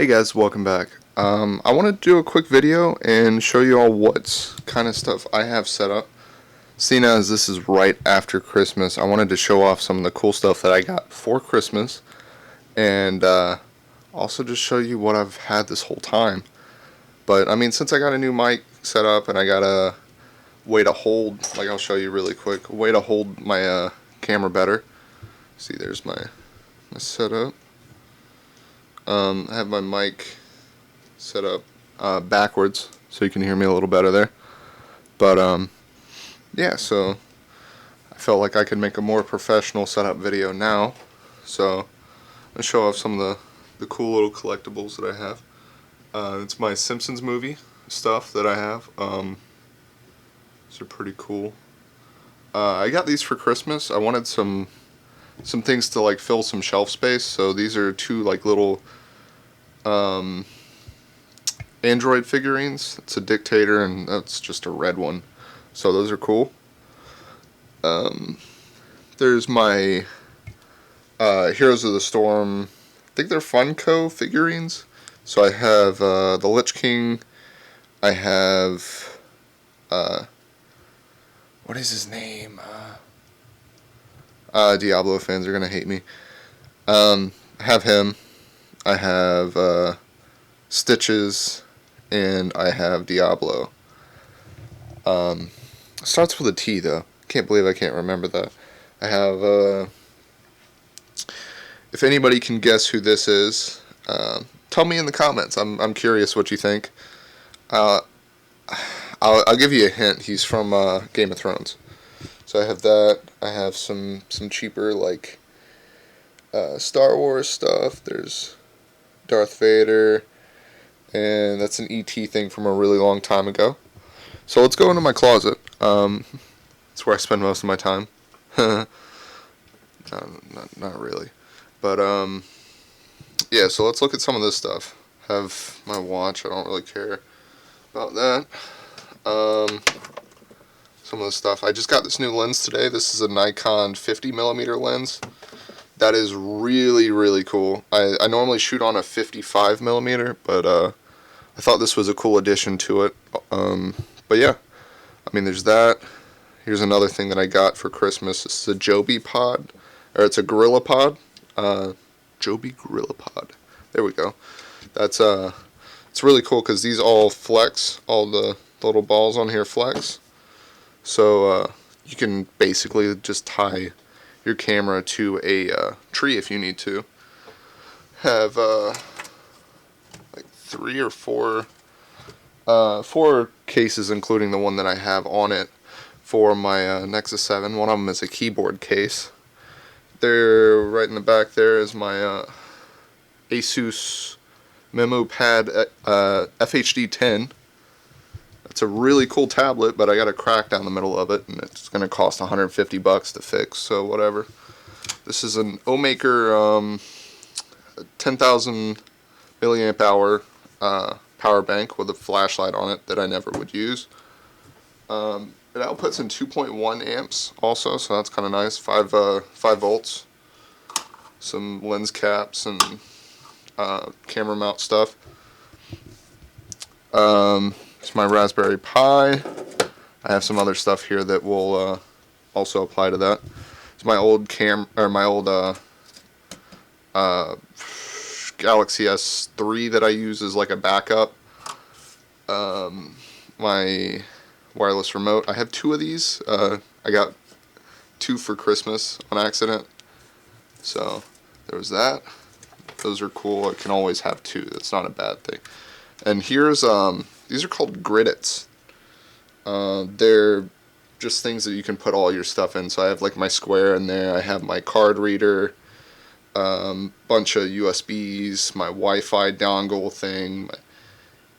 Hey guys, welcome back. I want to do a quick video and show you all what kind of stuff I have set up. Seeing as this is right after Christmas, I wanted to show off some of the cool stuff that I got for Christmas and also just show you what I've had this whole time. But I mean, since I got a new mic set up and I got a way to hold, like I'll show you really quick, a way to hold my camera better. See, there's my setup. I have my mic set up backwards so you can hear me a little better there. But yeah, so I felt like I could make a more professional setup video now. So I'm gonna show off some of the cool little collectibles that I have. It's my Simpsons movie stuff that I have. These are pretty cool. I got these for Christmas. I wanted some things to like fill some shelf space, so these are two like little Android figurines. It's a dictator and that's just a red one, so those are cool. There's my Heroes of the Storm, I think they're Funko figurines. So I have the Lich King. I have what is his name? Diablo fans are gonna hate me. I have him. I have Stitches, and I have Diablo. Starts with a T though. Can't believe I can't remember that. I have if anybody can guess who this is, tell me in the comments. I'm curious what you think. I'll give you a hint. He's from Game of Thrones. So I have that. I have some cheaper like Star Wars stuff. There's Darth Vader, and that's an E.T. thing from a really long time ago. So let's go into my closet. It's where I spend most of my time. Not really, but yeah. So let's look at some of this stuff. Have my watch. I don't really care about that. Some of the stuff. I just got this new lens today. This is a Nikon 50mm lens. That is really, really cool. I normally shoot on a 55mm, but I thought this was a cool addition to it. But yeah, I mean, there's that. Here's another thing that I got for Christmas. This is a Joby Pod, or it's a Gorilla Pod. Joby Gorilla Pod. There we go. That's it's really cool because these all flex. All the little balls on here flex. So you can basically just tie your camera to a tree if you need to. Have like 3 or 4 cases, including the one that I have on it for my Nexus 7. One of them is a keyboard case. There, right in the back there, is my Asus MemoPad FHD 10. It's a really cool tablet, but I got a crack down the middle of it, and it's going to cost $150 to fix, so whatever. This is an Ohmaker 10,000 milliamp hour power bank with a flashlight on it that I never would use. It outputs in 2.1 amps also, so that's kind of nice. 5 volts. Some lens caps and camera mount stuff. It's my Raspberry Pi. I have some other stuff here that will also apply to that. It's my old Galaxy S3 that I use as like a backup. My wireless remote. I have 2 of these. I got 2 for Christmas on accident. So there was that. Those are cool. I can always have 2. That's not a bad thing. And here's these are called Griddits. They're just things that you can put all your stuff in. So I have like my Square in there. I have my card reader, bunch of USBs, my Wi-Fi dongle thing, my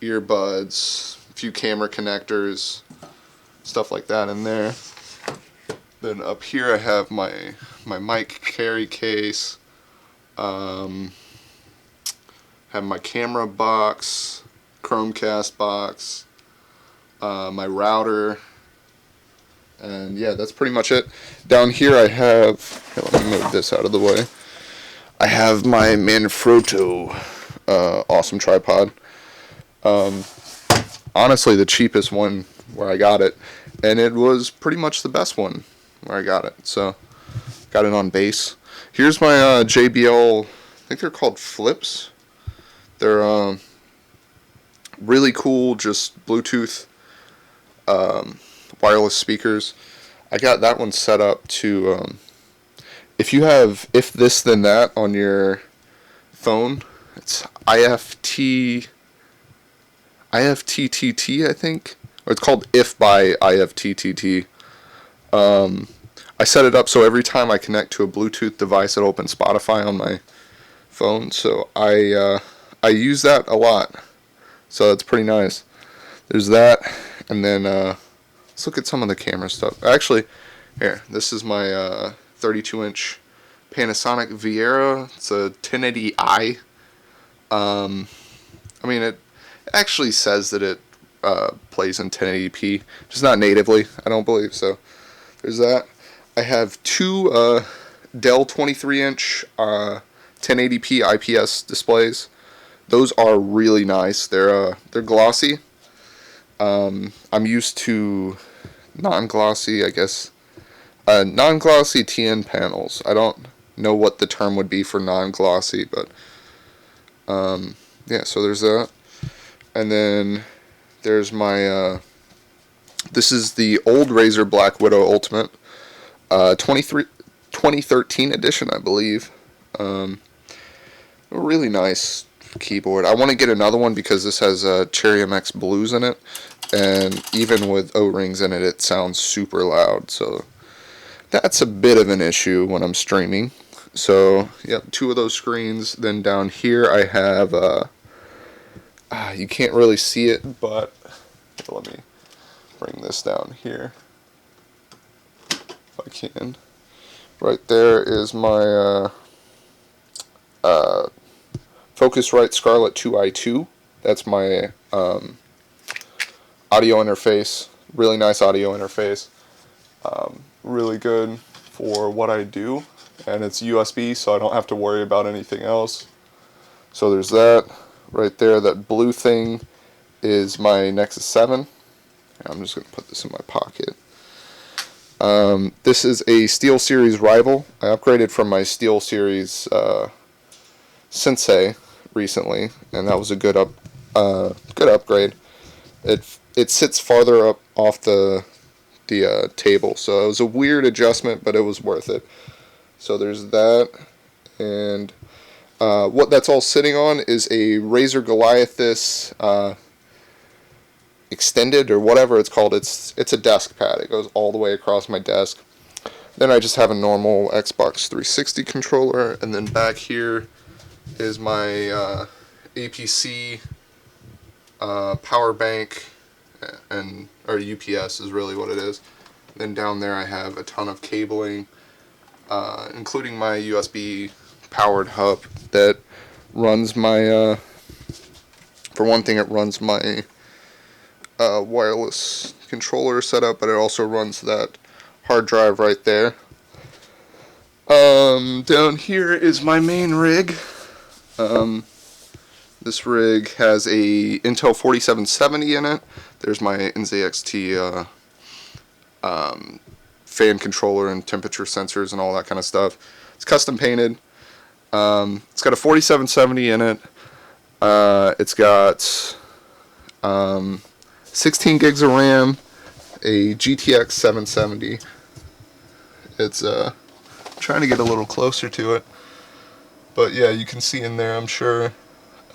earbuds, a few camera connectors, stuff like that in there. Then up here I have my mic carry case. Have my camera box, Chromecast box, my router, and yeah, that's pretty much it. Down here I have, here, let me move this out of the way. I have my Manfrotto awesome tripod. Honestly, the cheapest one where I got it, and it was pretty much the best one where I got it. So, got it on base. Here's my JBL. I think they're called Flips. They're really cool, just Bluetooth wireless speakers. I got that one set up to if you have If This Then That on your phone, it's IFTTT, I think, or it's called If by IFTTT. I set it up so every time I connect to a Bluetooth device, it opens Spotify on my phone. So I use that a lot. So that's pretty nice. There's that, and then let's look at some of the camera stuff. Actually, here, this is my 32-inch Panasonic Viera. It's a 1080i. I mean, it actually says that it plays in 1080p, just not natively, I don't believe. So there's that. I have two Dell 23-inch 1080p IPS displays. Those are really nice. They're glossy. I'm used to non-glossy, I guess. Non-glossy TN panels. I don't know what the term would be for non-glossy, but yeah. So there's that, and then there's my. This is the old Razer Black Widow Ultimate, 2013 edition, I believe. A really nice keyboard. I want to get another one because this has Cherry MX Blues in it, and even with O-rings in it, it sounds super loud. So that's a bit of an issue when I'm streaming. So yep, two of those screens. Then down here I have you can't really see it, but let me bring this down here if I can. Right there is my Focusrite Scarlett 2i2. That's my audio interface. Really nice audio interface. Really good for what I do. And it's USB, so I don't have to worry about anything else. So there's that. Right there, that blue thing is my Nexus 7. I'm just going to put this in my pocket. This is a SteelSeries Rival. I upgraded from my SteelSeries Sensei recently, and that was a good upgrade. It sits farther up off the table, so it was a weird adjustment, but it was worth it. So there's that, and what that's all sitting on is a Razer Goliathus extended, or whatever it's called. It's a desk pad. It goes all the way across my desk. Then I just have a normal Xbox 360 controller, and then back here is my APC power bank, or UPS is really what it is. Then down there I have a ton of cabling, including my USB powered hub that runs my, for one thing, it runs my wireless controller setup, but it also runs that hard drive right there. Down here is my main rig. This rig has a Intel 4770 in it. There's my NZXT fan controller and temperature sensors and all that kind of stuff. It's custom painted. It's got a 4770 in it. It's got 16 gigs of RAM, a GTX 770. It's trying to get a little closer to it, but yeah, you can see in there, I'm sure.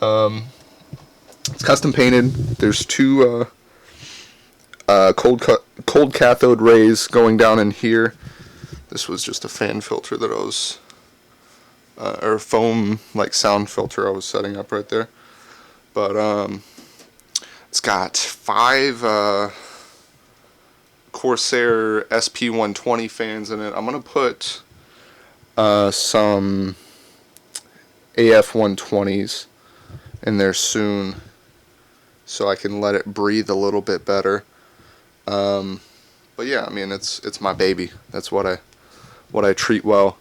It's custom painted. There's two cold cathode rays going down in here. This was just a fan filter that I was, or foam like sound filter I was setting up right there. But it's got 5 Corsair SP120 fans in it. I'm gonna put some AF120s in there soon, so I can let it breathe a little bit better. But yeah, I mean, it's my baby. That's what I treat well.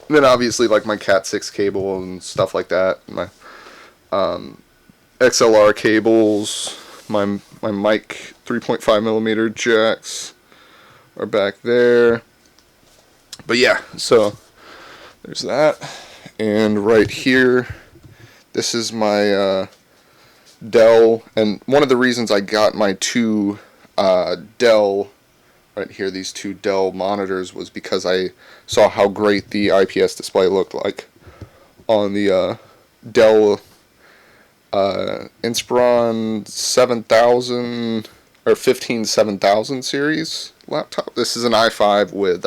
And then obviously like my Cat 6 cable and stuff like that. My XLR cables, my mic 3.5 millimeter jacks are back there. But yeah, so there's that. And right here, this is my Dell, and one of the reasons I got my two Dell, right here, these two Dell monitors, was because I saw how great the IPS display looked like on the Dell Inspiron 7000 or 15 7000 series laptop. This is an i5 with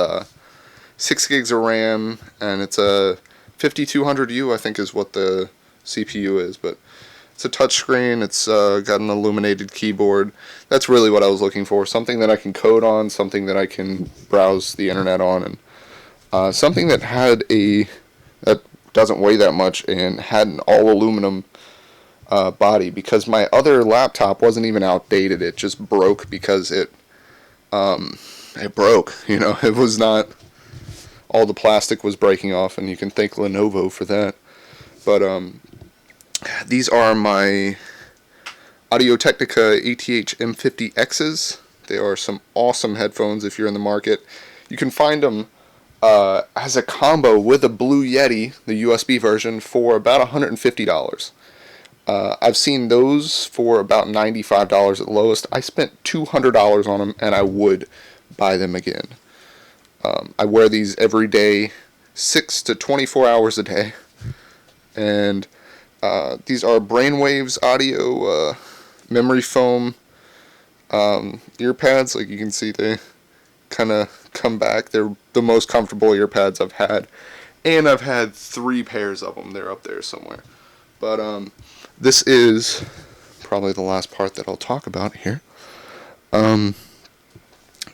6 gigs of RAM, and it's a 5200U, I think is what the CPU is, but it's a touchscreen. It's got an illuminated keyboard. That's really what I was looking for. Something that I can code on, something that I can browse the internet on, and something that that doesn't weigh that much and had an all aluminum body, because my other laptop wasn't even outdated. It just broke because it broke. It was not, all the plastic was breaking off, and you can thank Lenovo for that. But these are my Audio-Technica ATH M50Xs. They are some awesome headphones if you're in the market. You can find them as a combo with a Blue Yeti, the USB version, for about $150. I've seen those for about $95 at the lowest. I spent $200 on them, and I would buy them again. I wear these every day, 6 to 24 hours a day, and these are Brainwaves Audio memory foam ear pads. Like you can see, they kind of come back. They're the most comfortable ear pads I've had, and I've had 3 pairs of them. They're up there somewhere. But this is probably the last part that I'll talk about here.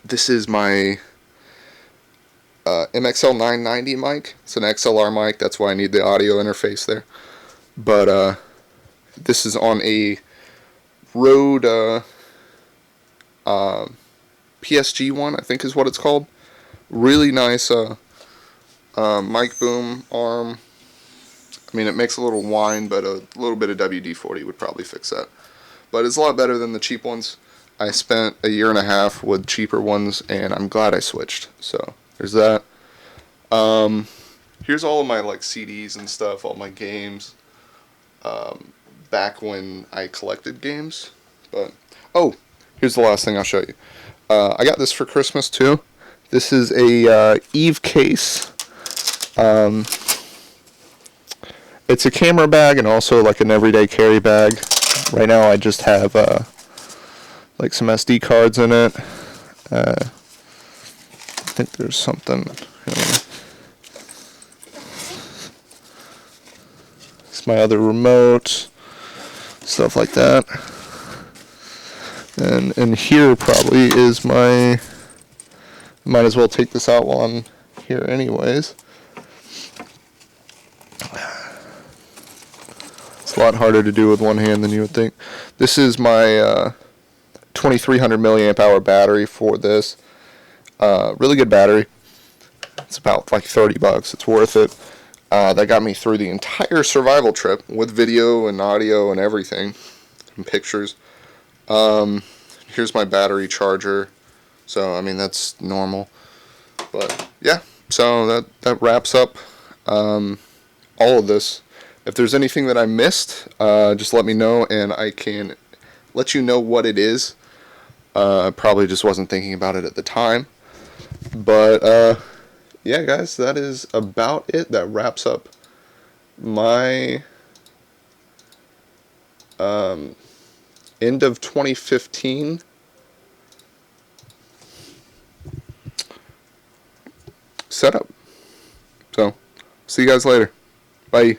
This is my MXL 990 mic. It's an XLR mic, that's why I need the audio interface there. But this is on a Rode PSG one, I think is what it's called. Really nice mic boom arm. I mean, it makes a little whine, but a little bit of WD-40 would probably fix that. But it's a lot better than the cheap ones. I spent a year and a half with cheaper ones, and I'm glad I switched. So there's that. Here's all of my CDs and stuff, all my games. Back when I collected games. But oh, here's the last thing I'll show you. I got this for Christmas too. This is a Eve case. It's a camera bag and also like an everyday carry bag. Right now I just have some SD cards in it. I think there's something. It's my other remote, stuff like that. And in here probably is might as well take this out while I'm here anyways. It's a lot harder to do with one hand than you would think. This is my 2300 milliamp hour battery for this. Really good battery. It's about like $30. It's worth it. That got me through the entire survival trip with video and audio and everything, and pictures. Here's my battery charger. So I mean, that's normal. But yeah, so that wraps up all of this. If there's anything that I missed, just let me know and I can let you know what it is. Probably just wasn't thinking about it at the time. But yeah, guys, that is about it. That wraps up my end of 2015 setup. So, see you guys later. Bye.